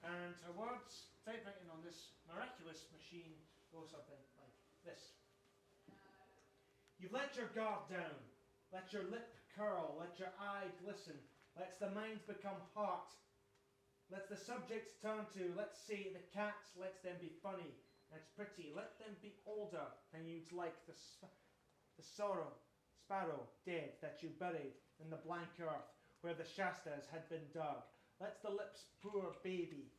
And her words, typewriting on this miraculous machine, go something like this. You've let your guard down. Let your lip curl. Let your eye glisten. Let the mind become heart. Let the subject turn to. Let's see the cats. Let them be funny and pretty. Let them be older than you'd like. The sparrow dead that you buried in the blank earth where the Shastas had been dug. Let the lips poor baby,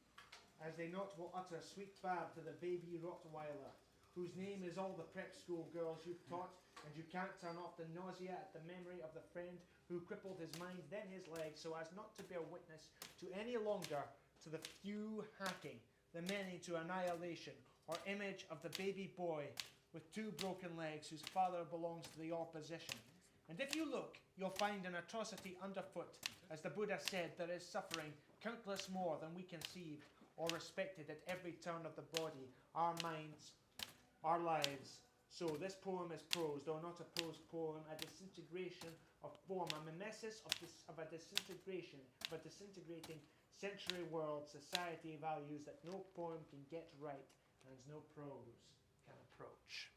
as they not will utter sweet bab to the baby Rottweiler, whose name is all the prep school girls you've taught, and you can't turn off the nausea at the memory of the friend who crippled his mind, then his legs, so as not to bear witness to any longer to the few hacking, the many to annihilation, or image of the baby boy with two broken legs whose father belongs to the opposition. And if you look, you'll find an atrocity underfoot. As the Buddha said, there is suffering countless more than we conceived or respected at every turn of the body, our minds, our lives. So this poem is prose, though not a prose poem, a disintegration of form, a mimesis of a disintegration, of a disintegrating century world. Society values that no poem can get right and no prose can approach.